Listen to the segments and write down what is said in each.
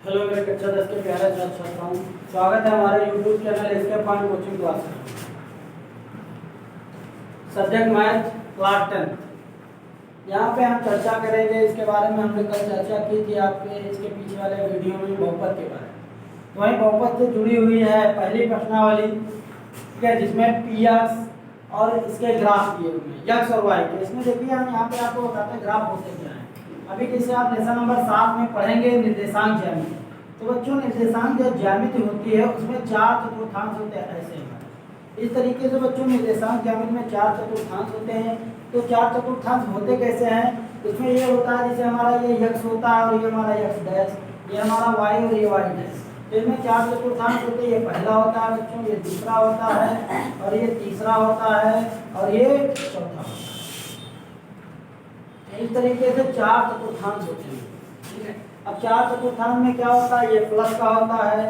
Hello मेरे कक्षा 10 के प्यारे छात्रों, स्वागत है हमारे YouTube channel escape point coaching class में। Subject math class 10। यहाँ पे हम चर्चा करेंगे इसके बारे में। हमने कल चर्चा की थी आपके इसके पीछे वाले वीडियो में बहुपद के बारे में। तो वहीं बहुपद से जुड़ी हुई है पहली प्रश्नावली, ठीक है, जिसमें पी एक्स और इसके ग्राफ दिए हुए हैं, यक्स और वाई के। इसमें देखिए हम यहाँ पे आपको बताते हैं ग्राफ होते क्या है। अभी जैसे आप लेसन नंबर 7 में पढ़ेंगे निर्देशांक ज्यामिति। तो बच्चों निर्देशांक जो ज्यामिति होती है उसमें 4 चतुर्थांश होते हैं। ऐसे ही इस तरीके से बच्चों निर्देशांक ज्यामिति में 4 चतुर्थांश होते हैं। तो 4 चतुर्थांश होते कैसे हैं? इसमें ये होता है जैसे हमारा ये यक्स होता है और ये हमारा यक्स डैश, ये हमारा वाई और ये वाई डैश। तो इसमें 4 चतुर्थांश होते हैं। ये पहला होता है बच्चों, ये दूसरा होता है और ये तीसरा होता है और ये चौथा होता है। इस तरीके से 4 चतुर्थांश होते हैं, ठीक है। अब 4 चतुर्थांश में क्या होता है? ये प्लस का होता है,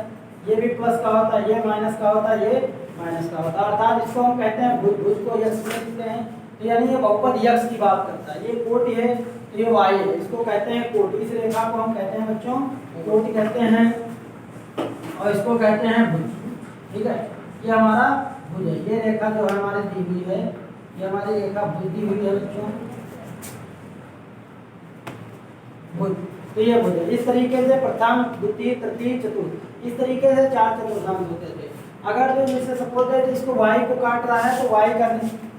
ये भी प्लस का होता है, ये माइनस का होता है, ये माइनस का होता है। अर्थात इसको हम कहते हैं भुज, भुज को यक्स कहते हैं। तो यानी ये बहुपद यक्स की बात करता है। ये कोटि है तो ये वाई है, इसको कहते हैं कोटि। इस रेखा को हम कहते हैं बच्चों कोटि कहते हैं और इसको कहते हैं भुज, ठीक है। ये हमारा भुज है। ये रेखा जो है हमारी दी हुई है, ये हमारी रेखा भुज दी हुई है बच्चों, भुज। तो ये भुज है। इस तरीके से प्रथम द्वितीय तृतीय चतुर्थ, इस तरीके से 4 चतुर्थांश होते थे। अगर जो जैसे सपोज दैट इसको y को काट रहा है तो y का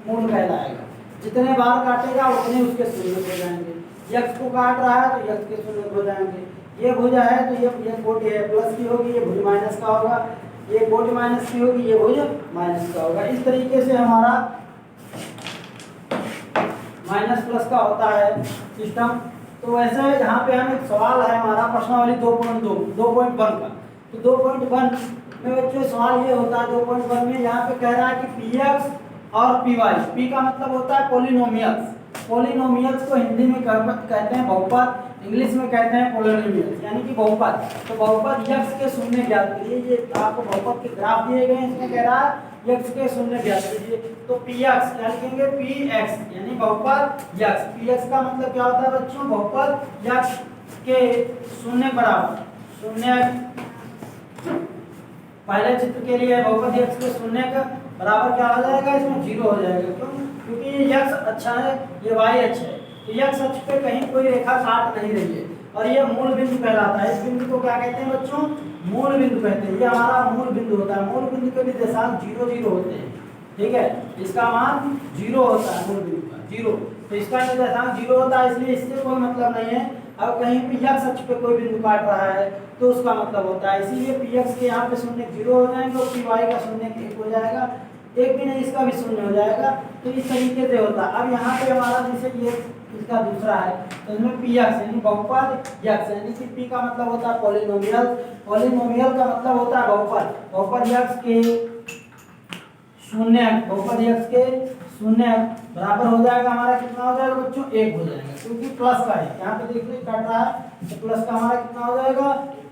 मूल कहलाएगा। जितने बार काटेगा उतने उसके शून्य हो जाएंगे। x को काट रहा है तो x के शून्य हो जाएंगे। ये भुज है तो ये कोटि है, प्लस की होगी, ये भुज माइनस का होगा। ये कोटि माइनस की होगी, ये भुज माइनस का होगा। इस तरीके से हमारा माइनस प्लस का होता है सिस्टम। तो वैसे यहाँ पे हम एक सवाल है हमारा प्रश्नावली 2.1 का। तो 2.1 में बच्चों सवाल ये होता है 2.1 में यहाँ पे कह रहा है कि पी एक्स और पी वाई, पी का मतलब होता है पॉलिनोमियल्स। पॉलिनोमियल्स को हिंदी में कहते हैं बहुपद, इंग्लिश में कहते हैं पॉलिनोमियल्स यानी कि बहुपद। तो बहुपद यक्स के शून्य ज्ञात करिए। ये आपको बहुपद के ग्राफ दिए गए हैं, इसमें कह रहा है यक्स के शून्य ज्ञात कीजिए। तो पी एक्स क्या लिखेंगे? पी एक्स यानी बहुपद यक्स। पी एक्स का मतलब क्या होता है बच्चों? बहुपद यक्स के शून्य बराबर शून्य। पहले चित्र के लिए बहुपद यक्स के शून्य का बराबर क्या हो जाएगा? इसमें 0 हो जाएगा। क्यों? क्योंकि ये यक्स अच्छा है, ये वाई अच्छा है। तो यक्स अक्ष पे कहीं कोई रेखा काट नहीं रही है और ये मूल बिंदु कहलाता है। इस बिंदु को क्या कहते हैं बच्चों? मूल बिंदु कहते हैं। ये हमारा मूल बिंदु होता है। मूल बिंदु के निर्देशांक 0 0 होते हैं, ठीक है। इसका मान 0 होता है, मूल बिंदु का 0। तो इसका निर्देशांक 0 होता है, इसलिए इससे कोई मतलब नहीं है। अब कहीं भी यक्स अक्ष पे कोई बिंदु काट रहा है तो उसका मतलब होता है। इसीलिए पी एक्स के यहाँ पे शून्य 0 हो जाएंगे और पी वाई का शून्य 1 हो जाएगा। एक भी नहीं, इसका भी शून्य हो जाएगा। तो इस तरीके से होता है। अब यहाँ पे हमारा जैसे ये इसका दूसरा है तो इसमें पी एक्स यानी बहुपद यक्स यानी कि पी का मतलब होता है पॉलिनोमियल, पॉलिनोमियल का मतलब होता है बहुपद। बहुपद यक्स के शून्य, बहुपद यक्स के शून्य बराबर हो जाएगा हमारा कितना हो जाएगा बच्चों? 1 हो जाएगा। क्योंकि प्लस का है, यहाँ पे देखिए कट रहा है तो प्लस का हमारा कितना हो जाएगा?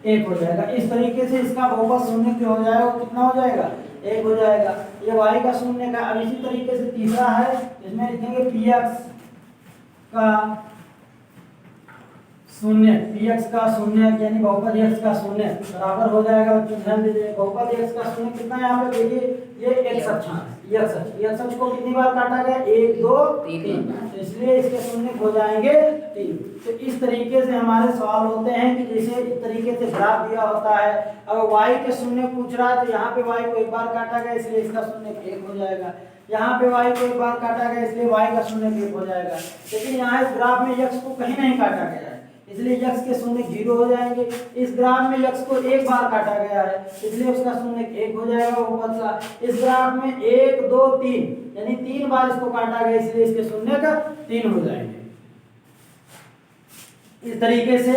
1 हो जाएगा। इस तरीके से इसका बहुपद शून्य क्यों हो जाएगा? कितना हो जाएगा? 1 हो जाएगा। ये y का शून्य का। अब इसी तरीके से तीसरा है, इसमें लिखेंगे पी एक्स का शून्य, पी एक्स का शून्य यानी बहुपद x का शून्य बराबर हो जाएगा बच्चों, ध्यान दीजिए। बहुपद x का शून्य कितना है? यहाँ पे देखिए ये x अक्ष है, x अक्ष को कितनी बार काटा गया? 1 2 3। तो इसलिए इसके शून्य हो जाएंगे 3। तो इस तरीके से हमारे सवाल होते हैं कि जैसे इस तरीके से ग्राफ दिया होता है। अगर y के शून्य पूछ रहा है तो यहाँ पे y को एक बार काटा गया इसलिए इसका शून्य 1 हो जाएगा। यहाँ पे y को एक बार काटा गया इसलिए y का शून्य 1 हो जाएगा। लेकिन यहाँ इस ग्राफ में x को कहीं नहीं काटा गया है इसलिए x के शून्य 0 हो जाएंगे। इस ग्राफ में x को एक बार काटा गया है इसलिए उसका शून्य 1 हो जाएगा बहुपद का। इस ग्राफ में 1 2 3 यानी 3 बार इसको काटा गया इसलिए इसके शून्य का 3 हो जाएंगे। इस तरीके से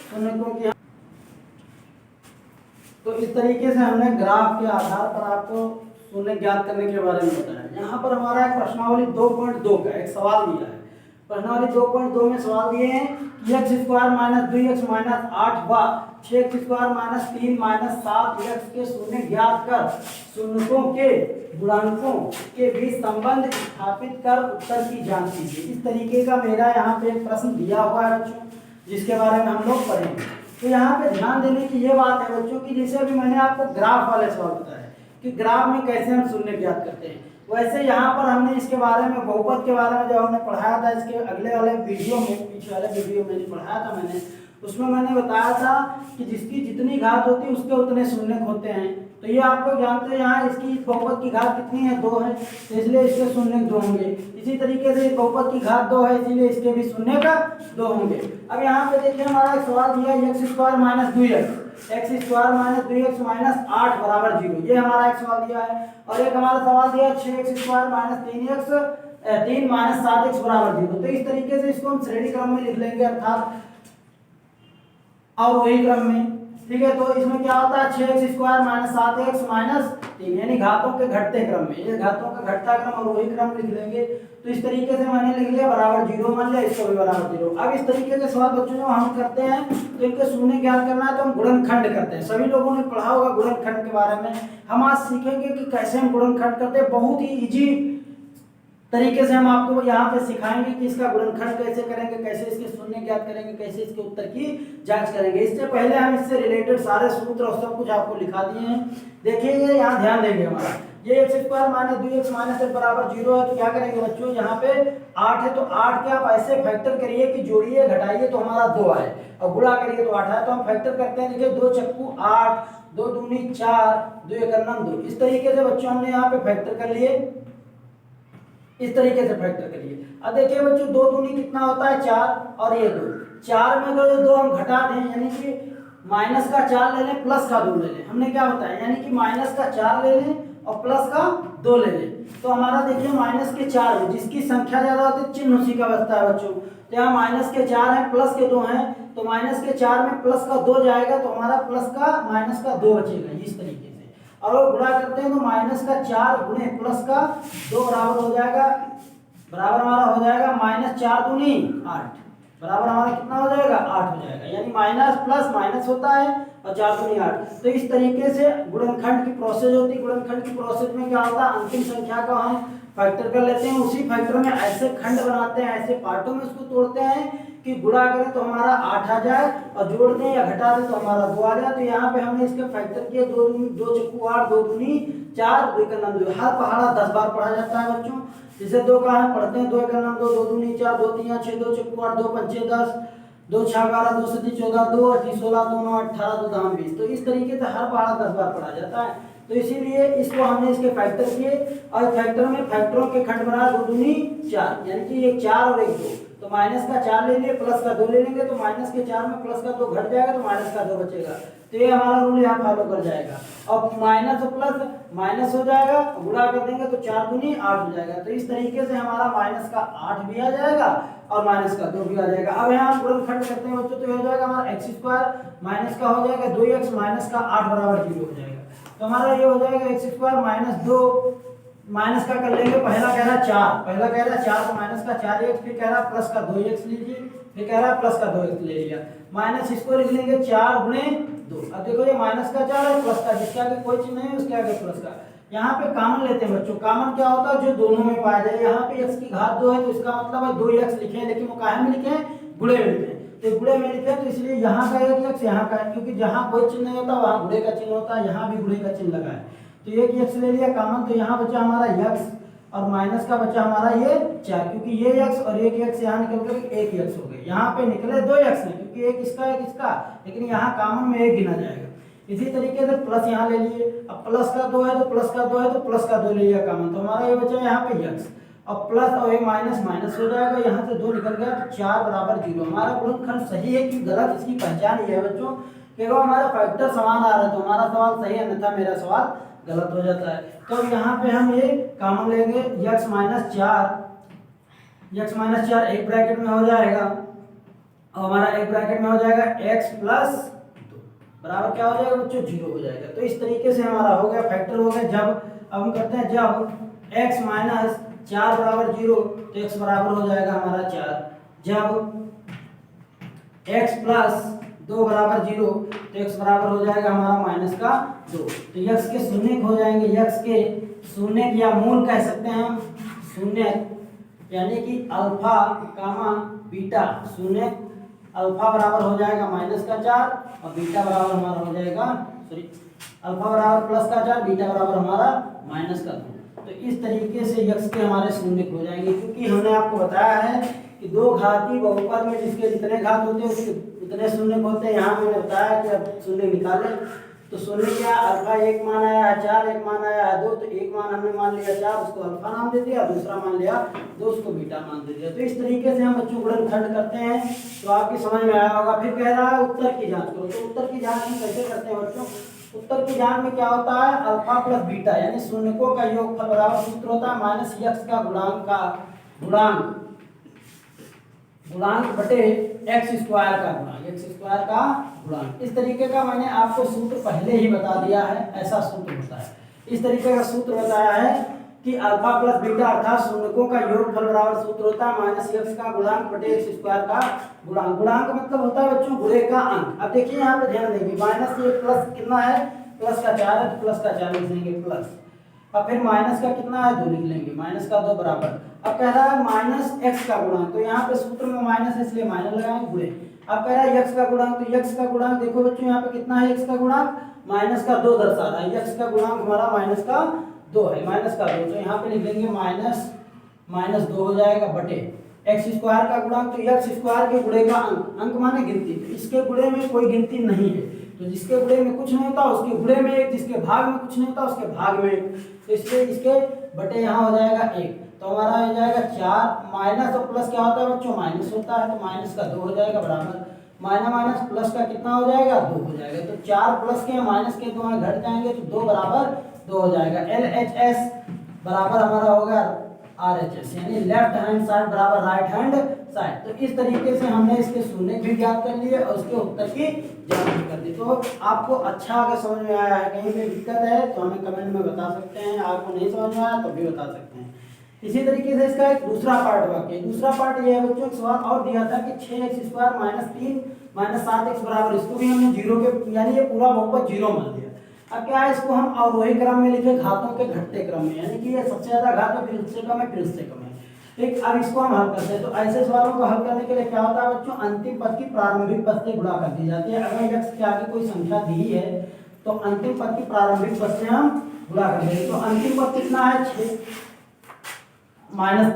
शून्य को किया। तो इस तरीके से हमने ग्राफ के आधार पर आपको शून्य ज्ञात करने के बारे में बताया। यहाँ पर हमारा एक प्रश्नावली 2.2 का एक सवाल दिया है। प्रश्नावली 2.2 में सवाल दिए हैं कि x square minus 2x minus 8 व 6x square minus 3 minus 7x के शून्य ज्ञात कर शून्यकों के गुणांकों के बीच संबंध स्थापित कर उत्तर की जांच कीजिए। इस तरीके का मेरा यहाँ पे एक प्रश्न दिया हुआ है बच्चों, जिसके बारे में हम लोग पढ़ेंगे। तो यहाँ पे ध्यान देने की ये बात है बच्चों की, जैसे अभी मैंने आपको ग्राफ वाले सवाल बताया कि ग्राफ में कैसे हम शून्य ज्ञात करते हैं, वैसे यहाँ पर हमने इसके बारे में बहुपद के बारे में जब हमने पढ़ाया था इसके अगले वाले वीडियो में, पीछे वाले वीडियो में जो पढ़ाया था मैंने, उसमें मैंने बताया था कि जिसकी जितनी घात होती है उसके उतने शून्य होते हैं। तो ये आप लोग जानते हैं यहाँ इसकी बहुपद की घात कितनी है, 2 है, तो इसलिए इसके शून्य 2 होंगे। इसी तरीके से इस बहुपद की घात 2 है, इसीलिए इसके भी शून्य का 2 होंगे। अब यहाँ पे देखिए हमारा एक सवाल दिया है x² - 2x, x² - 2x - 8 = 0, ये हमारा एक सवाल दिया है। और एक हमारा सवाल दिया है 6x² - 3x 3 - 7x = 0। तो इस तरीके से इसको हम श्रेणी क्रम में लिख लेंगे, अर्थात और वही क्रम में, ठीक है। तो इसमें क्या होता है 6x² - 7x - 3, यानी घातों के घटते क्रम में, ये घातों का घटता क्रम और वही क्रम लिख लेंगे। तो इस तरीके से मैंने लिख लिया बराबर 0, मान लिया, इसको भी बराबर 0। अब इस तरीके के सवाल बच्चों जो हम करते हैं तो इनके शून्य ज्ञात करना है तो हम गुणनखंड करते हैं। सभी लोगों ने पढ़ा होगा गुणनखंड के बारे में। हम आज सीखेंगे कि कैसे हम गुणनखंड करते हैं, बहुत ही इजी तरीके से हम आपको यहाँ पे सिखाएंगे कि इसका गुणनखंड कैसे करेंगे, कैसे इसके शून्य ज्ञात करेंगे, कैसे इसके उत्तर की जांच करेंगे। इससे पहले हम इससे रिलेटेड सारे सूत्र और सब कुछ आपको लिखा दिए हैं, देखिए यहाँ ध्यान देंगे। हमारा ये x² - 2x - 1 = 0 है, तो क्या करेंगे बच्चों, यहाँ पे 8 है तो 8 के आप ऐसे फैक्टर करिए कि जोड़िए घटाइए तो हमारा 2 आए, और गुणा करिए तो 8 आए। तो हम फैक्टर करते हैं, देखिए 2 चक्कू 8, 2 दूनी 4, 2 एकम 2। इस तरीके से बच्चों हमने यहाँ पे फैक्टर कर लिए, इस तरीके से फैक्टर करिए। अब देखिए बच्चों 2 दूनी कितना होता है 4, और ये 2, 4 में अगर 2 हम घटा दें, यानी कि माइनस का 4 ले लें प्लस का 2 ले लें, हमने क्या बताया, यानी कि माइनस का 4 ले लें और प्लस का 2 ले लें, तो हमारा देखिए माइनस के 4 में जिसकी संख्या ज्यादा होती है चिन्ह उसी का बचता है बच्चों। तो यहाँ माइनस के 4 है, प्लस के 2 हैं, तो माइनस के 4 में प्लस का 2 जाएगा, तो हमारा प्लस का माइनस का 2 बचेगा, इस तरीके से। और गुणा करते हैं तो माइनस का 4 गुणे प्लस का 2 बराबर हो जाएगा, बराबर हमारा हो जाएगा -4 दूनी 8, बराबर हमारा कितना हो जाएगा 8 हो जाएगा, यानी माइनस प्लस माइनस होता है और 4 दूनी 8। तो इस तरीके से गुणनखंड की प्रोसेस होती है। गुणनखंड की प्रोसेस में क्या होता है, अंतिम संख्या का हम फैक्टर कर लेते हैं, उसी फैक्टर में ऐसे खंड बनाते हैं, ऐसे पार्टों में उसको तोड़ते हैं कि गुणा करें तो हमारा 8 आ जाए और जोड़ दें या घटा दें तो हमारा 2 आ जाए। तो यहाँ पे हमने इसका फैक्टर किया, 2 चक्कू 8, 2 दूनी 4, 2 एकम 2। हर पहाड़ा 10 बार पढ़ा जाता है बच्चों, जैसे 2 का है पढ़ते हैं, 2 एकम 2, 2 दूनी 4, 2 3 6, 2 चक्कू 8, 2 पंचे 10, 2 6 12, 2 7 14, 2 8 16, 2 9 18, 2 10 20। तो इस तरीके से हर पहाड़ा 10 बार पढ़ा जाता है। तो इसीलिए इसको हमने इसके फैक्टर किए, और फैक्टर में फैक्टरों के खंड बना 2 दूनी 4, यानी कि एक 4 और एक 2। तो माइनस का 4 ले लिए, प्लस का 2 ले लेंगे, तो माइनस के 4 में प्लस का 2 घट जाएगा तो माइनस का 2 बचेगा। तो ये हमारा रूल यहाँ फॉलो कर जाएगा। अब माइनस और प्लस माइनस हो जाएगा, गुणा कर देंगे तो 4 दूनी 8 हो जाएगा। तो इस तरीके से हमारा माइनस का 8 भी आ जाएगा और माइनस का 2 भी आ जाएगा। अब यहाँ गुणनखंड करते हैं बच्चों, तो ये हो जाएगा हमारा x² माइनस का हो जाएगा 2x माइनस का 8 बराबर 0 हो जाएगा। तो हमारा ये हो जाएगा x² - 2 माइनस का कर लेंगे, पहला कह रहा है 4, पहला कह रहा है 4 तो माइनस का 4x, फिर कह रहा है प्लस का 2x लीजिए, फिर कह रहा है प्लस का 2x ले लिया, माइनस इसको लिख लेंगे 4 गुणे 2। अब देखो ये माइनस का 4 है, प्लस का, जिसके आगे कोई चिन्ह नहीं है उसके आगे प्लस का। यहाँ पे कॉमन लेते हैं बच्चों, कॉमन क्या होता है जो दोनों में पाया जाए। यहाँ पे x की घात 2 है तो इसका मतलब है 2x लिखे हैं, लेकिन वो काहे में लिखे हैं, गुणे में लिखे हैं। तो गुणे में लिखे हैं तो इसलिए यहाँ का 1x यहाँ का, क्योंकि जहाँ कोई चिन्ह नहीं होता वहाँ गुणे का चिन्ह होता है, यहाँ भी गुणे का चिन्ह लगा है। तो 1x ले लिया कॉमन, तो यहाँ बचा हमारा x और माइनस का बचा हमारा ये 4, क्योंकि ये x और एक x यहाँ निकल कर 1x हो गए। यहाँ पे निकले 2x है क्योंकि एक इसका एक इसका, लेकिन यहाँ कॉमन में 1 गिना जाएगा। इसी तरीके से प्लस यहाँ ले लिए, अब प्लस का 2 है तो प्लस का 2 है तो प्लस का 2 ले लिया कॉमन, तो हमारा ये बचा यहाँ पे x। अब प्लस और ये माइनस माइनस हो जाएगा, यहाँ से 2 निकल गया तो 4 बराबर 0। हमारा गुणनखंड सही है कि गलत इसकी पहचान ये है बच्चों कि अगर हमारा फैक्टर समान आ रहा है तो हमारा सवाल सही है, अन्यथा मेरा सवाल गलत हो जाता है। तो यहाँ पे हम ये कॉमन लेंगे, x - 4 एक ब्रैकेट में हो जाएगा और हमारा एक ब्रैकेट में हो जाएगा x + 2 बराबर क्या हो जाएगा बच्चों 0 हो जाएगा। तो इस तरीके से हमारा हो गया फैक्टर हो गया। जब अब हम करते हैं जब x - 4 बराबर 0 तो x बराबर हो जाएगा हमारा 4, जब x + 2 बराबर 0 तो x बराबर हो जाएगा हमारा -2। तो x के शून्य हो जाएंगे, x के शून्य या मूल कह सकते हैं हम, शून्य यानी कि अल्फा, बीटा, शून्य अल्फा बराबर हो जाएगा -4 और बीटा बराबर हमारा हो जाएगा, सॉरी, अल्फा बराबर +4, बीटा बराबर हमारा -2। तो इस तरीके से यक्स के हमारे शून्य हो जाएंगे, क्योंकि हमने आपको बताया है कि दो घाती बहुपद में जिसके जितने घात होते हैं उसके उतने शून्य होते हैं। यहाँ मैंने बताया कि अब शून्य निकालें तो शून्य क्या, अल्फा एक मान आया है 4, एक मान आया है 2, तो एक मान हमने मान लिया 4, उसको अल्फा नाम दे दिया, दूसरा मान लिया 2, उसको बीटा मान दे दिया। तो इस तरीके से हम बच्चों गुणनखंड करते हैं, तो आपकी समझ में आया होगा। फिर कह रहा है उत्तर की जांच करो, तो उत्तर की जांच हम कैसे करते हैं बच्चों? उत्तर की जांच में क्या होता है, अल्फा प्लस बीटा यानी शून्यकों का योगफल बराबर सूत्र होता है माइनस यक्स का गुणांक बटे एक्स स्क्वायर का गुणांक। इस तरीके का मैंने आपको सूत्र पहले ही बता दिया है, ऐसा सूत्र होता है। इस तरीके का सूत्र बताया है कि अल्फा प्लस बीटा अर्थात शून्यकों का योगफल बराबर सूत्र होता है माइनस यक्स का गुणांक बटे एक्स स्क्वायर का गुणांक। गुणांक मतलब होता है बच्चों गुणे का अंक। अब देखिए यहाँ पे ध्यान देंगे, माइनस ये प्लस कितना है, प्लस का 4 है, तो प्लस का 4 लिख देंगे प्लस। अब फिर माइनस का कितना है, 2 लिख लेंगे, माइनस का 2 बराबर। अब कह रहा है माइनस एक्स का गुणांक, तो यहाँ पे सूत्र में माइनस है इसलिए माइनस लगाएंगे गुणे। अब कह रहा है यक्स का गुणांक, तो यक्स का गुणांक देखो बच्चों यहाँ पे कितना है, यक्स का गुणांक माइनस का 2 दर्शा रहा है। यक्स का गुणांक हमारा माइनस का 2 है, माइनस का 2, तो यहाँ पे लिख देंगे माइनस 2 हो जाएगा बटे एक्स स्क्वायर का गुणांक, तो एक्स स्क्वायर के गुणे का अंक, अंक माने गिनती, तो इसके गुणे में कोई गिनती नहीं है, तो जिसके गुणे में कुछ नहीं होता उसके गुणे में एक, जिसके भाग में कुछ नहीं होता उसके भाग में एक, तो इसलिए इसके बटे यहाँ हो जाएगा 1, तो हमारा हो जाएगा 4। माइनस और प्लस क्या होता है बच्चों, माइनस होता है, तो माइनस का 2 हो जाएगा बराबर माइनस माइनस प्लस का कितना हो जाएगा, 2 हो जाएगा। तो 4 प्लस के माइनस के 2 घट जाएंगे, तो 2 बराबर 2 हो जाएगा। LHS बराबर हमारा होगा RHS यानी लेफ्ट हैंड साइड बराबर राइट हैंड साइड। तो इस तरीके से हमने इसके शून्य भी ज्ञात कर लिए और उसके उत्तर की जांच भी कर दी। तो आपको अच्छा अगर समझ में आया है, कहीं पे दिक्कत है तो हमें कमेंट में बता सकते हैं, आपको नहीं समझ में आया तो भी बता सकते हैं। इसी तरीके से इसका एक दूसरा पार्ट वाक्य, दूसरा पार्ट ये है बच्चों, एक सवाल और दिया था कि 6x square minus 3 minus 7x बराबर, इसको भी हमने जीरो के यानी ये पूरा बहुपद जीरो मान लिया। अब क्या है, इसको हम अवरोही क्रम में लिखे, घातों के घटते क्रम में, यानी कि ये सबसे ज्यादा घात है, फिर उससे कम है, फिर उससे कम है। ठीक, अब इसको हम हल करते हैं। तो ऐसे सवालों को हल करने के लिए क्या होता है बच्चों, अंतिम पद की प्रारंभिक पद से गुणा कर दी जाती है। अगर x के आगे कोई संख्या दी है तो अंतिम पद की प्रारंभिक पद से हम गुणा कर देंगे। तो अंतिम पद कितना है, 6 माइनस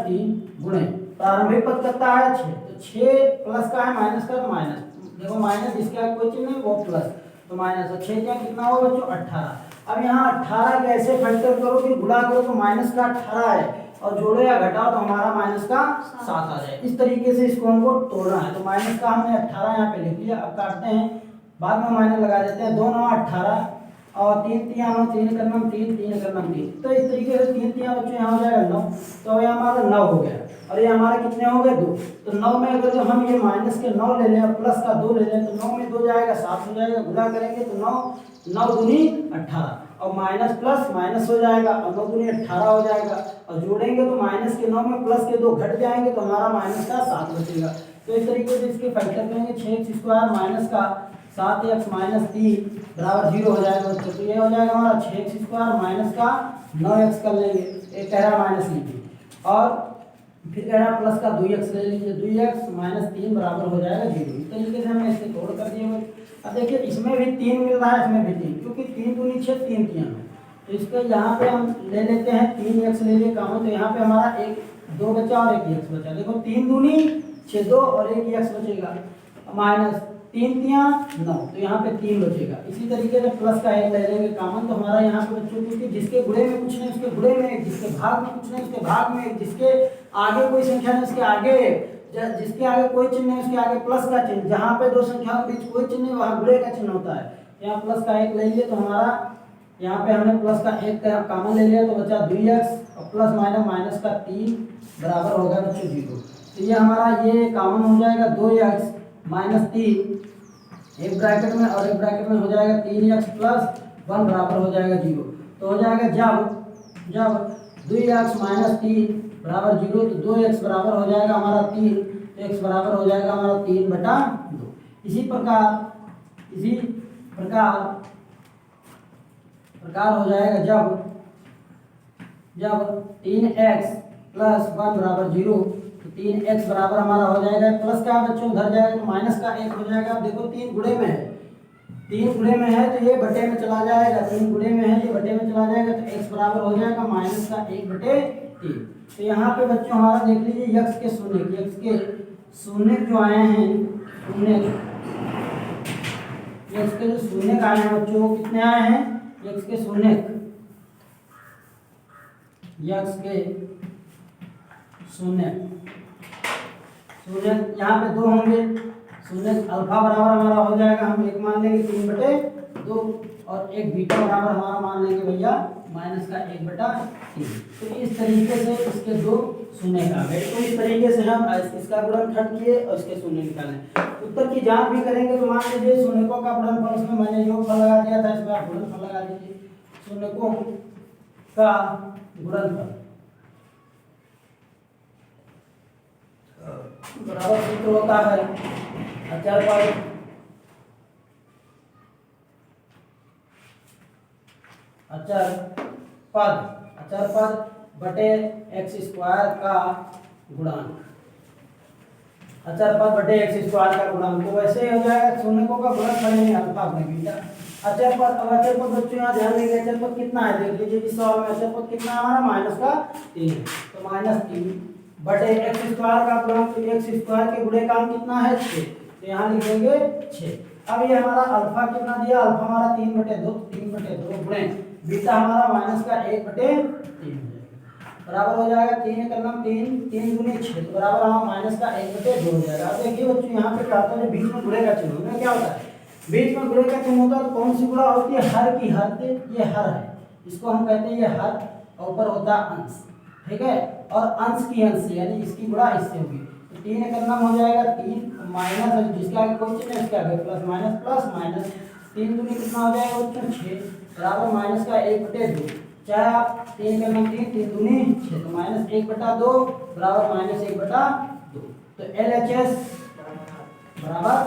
3 गुणे प्रारंभिक पद कितना है 6, तो 6 प्लस का है माइनस का, तो माइनस, देखो माइनस जिसके आगे कोई चिन्ह नहीं वो प्लस, तो माइनस, तो 6 क्या कितना होगा बच्चों 18। अब यहाँ 18 कैसे फैक्टर करो कि गुणा करो तो माइनस का 18 है और जोड़ो या घटाओ तो हमारा माइनस का 7 आ जाए। इस तरीके से इसको हमको तोड़ना है। तो माइनस का हमने 18 यहाँ पे लिख लिया। अब काटते हैं, बाद में माइनस लगा देते हैं, 2 9 18 और 3 3 9 3 करना 3 3 करना 3, तो इस तरीके से 3 3 बच्चों यहाँ हो जाएगा 9, तो ये हमारा 9 हो गया और ये हमारा कितने हो गए 2। तो 9 में अगर जो हम ये माइनस के 9 ले लें और प्लस का 2 ले लें तो 9 में 2 जाएगा 7 हो जाएगा, गुणा करेंगे तो 9 दूनी 18 और माइनस प्लस माइनस हो जाएगा और 9 दूनी 18 हो जाएगा और जोड़ेंगे तो माइनस के 9 में प्लस के 2 घट जाएंगे तो हमारा माइनस का 7 बचेगा। तो इस तरीके से इसके फैक्टर करेंगे, 6x स्क्वायर माइनस का 7x माइनस 3 बराबर 0 हो जाएगा बच्चों। तो ये हो जाएगा हमारा 6x स्क्वायर माइनस का 9x कर लेंगे, एक कह रहा माइनस लीजिए और फिर कह रहा प्लस का 2x ले लीजिए, 2x माइनस 3 बराबर हो जाएगा 0। इस तरीके से हमने इससे तोड़ कर दिए। अब देखिए इसमें भी 3 मिल रहा है, इसमें भी 3, क्योंकि 3 दूनी 6 3 3 है, तो इसको यहाँ पे हम ले लेते हैं 3x ले लिए कॉमन, तो यहाँ पे हमारा 1 2 बचा और 1 x बचा। देखो 3 दूनी 6 2 और 1 x बचेगा, माइनस 3 3 9, तो यहाँ पे 3 बचेगा। इसी तरीके से प्लस का 1 ले लेंगे कॉमन, तो हमारा यहाँ पे बच्चों क्योंकि जिसके गुणे में कुछ नहीं उसके गुणे में एक, जिसके भाग में कुछ नहीं उसके भाग में एक, जिसके आगे कोई संख्या नहीं उसके आगे, जिसके आगे कोई चिन्ह नहीं उसके आगे प्लस का चिन्ह, जहाँ पे दो संख्याओं के बीच कोई चिन्ह नहीं वहाँ गुणे का चिन्ह होता है। यहाँ प्लस का 1 ले लिए तो हमारा यहाँ पे हमने प्लस का 1 कॉमन ले लिया तो बचा 2x और प्लस माइनस माइनस का 3 बराबर होगा बच्चों 0। तो ये हमारा ये कॉमन हो जाएगा 2x माइनस 3 एक ब्रैकेट में और एक ब्रैकेट में हो जाएगा 3x प्लस 1 बराबर हो जाएगा 0। तो हो जाएगा जब 2x माइनस 3 बराबर 0 तो 2x बराबर हो जाएगा हमारा 3, तो x बराबर हो जाएगा हमारा 3/2। इसी प्रकार हो जाएगा जब 3x प्लस 1 बराबर 0, तो 3x बराबर हमारा हो जाएगा प्लस का बच्चों उधर जाएगा तो माइनस का 1 हो जाएगा। अब देखो 3 गुणे में है, 3 गुणे में है तो ये बटे में चला जाएगा, 3 गुणे में है ये बटे में चला जाएगा तो x बराबर हो जाएगा माइनस का 1/3। तो यहाँ पे बच्चों हमारा देख लीजिए x के शून्य जो आए हैं, x के जो शून्य आए हैं बच्चों वो कितने आए हैं, x के शून्य यहाँ पे 2 होंगे, शून्य अल्फा बराबर हमारा हो जाएगा, हम 1 मान लेंगे 3/2 और एक बीटा बराबर हमारा मान लेंगे भैया माइनस का 1/3। तो इस तरीके से इसके 2 शून्य आ गए। तो इस तरीके से हम इसका गुणनखंड किए और इसके शून्य निकाले। उत्तर की जांच भी करेंगे तो मान लीजिए शून्यकों का गुणनफल, इसमें मैंने योगफल लगा दिया था, इस बार गुणनफल लगा दीजिए। शून्यकों का गुणनफल बराबर सूत्र होता है अचर पद बटे एक्स स्क्वायर का गुणांक, अचर पद बटे एक्स स्क्वायर का गुणांक। तो वैसे ही हो जाएगा शून्यकों का गुणनफल यानी अल्फा गुणे बीटा। अचर पद, अब अचर पद बच्चों यहाँ ध्यान देंगे अचर पद कितना है, देख लीजिए इस सवाल में अचर पद कितना है हमारा माइनस का 3 है, तो -3 बटे एक्स स्क्वायर का गुणांक, एक्स स्क्वायर के गुणे का अंक कितना है 6, तो यहाँ लिख देंगे 6। अब ये हमारा अल्फा कितना दिया, अल्फा हमारा 3/2 गुणे बीटा हमारा माइनस का 1/3 बराबर हो जाएगा 3 का नाम 3 गुने 6 तो बराबर हमारा माइनस का 1/2 हो जाएगा। अब देखिए बच्चों यहाँ पे कहता है बीच में गुणे का चिन्ह होगा, क्या होता है बीच में गुणे का चिन्ह होता है तो कौन सी गुणा होती है, हर की हर, ये हर है, इसको हम कहते हैं ये हर, और ऊपर होता है अंश, ठीक है, और अंश की अंश यानी इसकी गुणा इससे होगी। तो 3 का नाम हो जाएगा 3 माइनस जिसके आगे कोई चिन्ह है इसके आगे प्लस माइनस 3 दूनी कितना हो जाएगा बच्चों 6 बराबर माइनस का 1/2। चाहे आप 3 का नाम 3 दूनी 6 तो -1/2 बराबर -1/2। तो LHS बराबर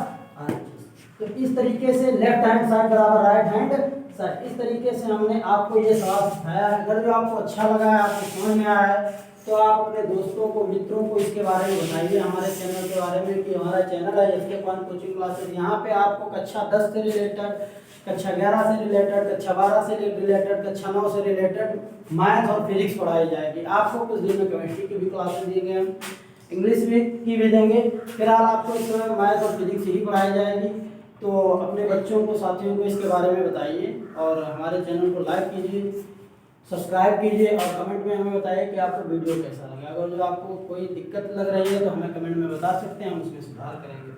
RHS। तो इस तरीके से लेफ्ट हैंड साइड बराबर राइट हैंड साइड, इस तरीके से हमने आपको ये सवाल सिखाया है। अगर जो आपको अच्छा लगा है, आपको समझ में आया है तो आप अपने दोस्तों को, मित्रों को इसके बारे में बताइए, हमारे चैनल के बारे में, कि हमारा चैनल है SK Pan कोचिंग क्लासेस। यहाँ पे आपको कक्षा 10 से रिलेटेड, कक्षा 11 से रिलेटेड, कक्षा 12 से रिलेटेड, कक्षा 9 से रिलेटेड मैथ और फिजिक्स पढ़ाई जाएगी। आपको कुछ दिन में केमिस्ट्री की भी क्लासेस देंगे हम, इंग्लिश की भी देंगे। फिलहाल आपको इस समय मैथ और फिजिक्स ही पढ़ाई जाएगी। तो अपने बच्चों को, साथियों को इसके बारे में बताइए और हमारे चैनल को लाइक कीजिए, सब्सक्राइब कीजिए और कमेंट में हमें बताइए कि आपको वीडियो कैसा लगा। अगर जो आपको कोई दिक्कत लग रही है तो हमें कमेंट में बता सकते हैं, हम उसमें सुधार करेंगे।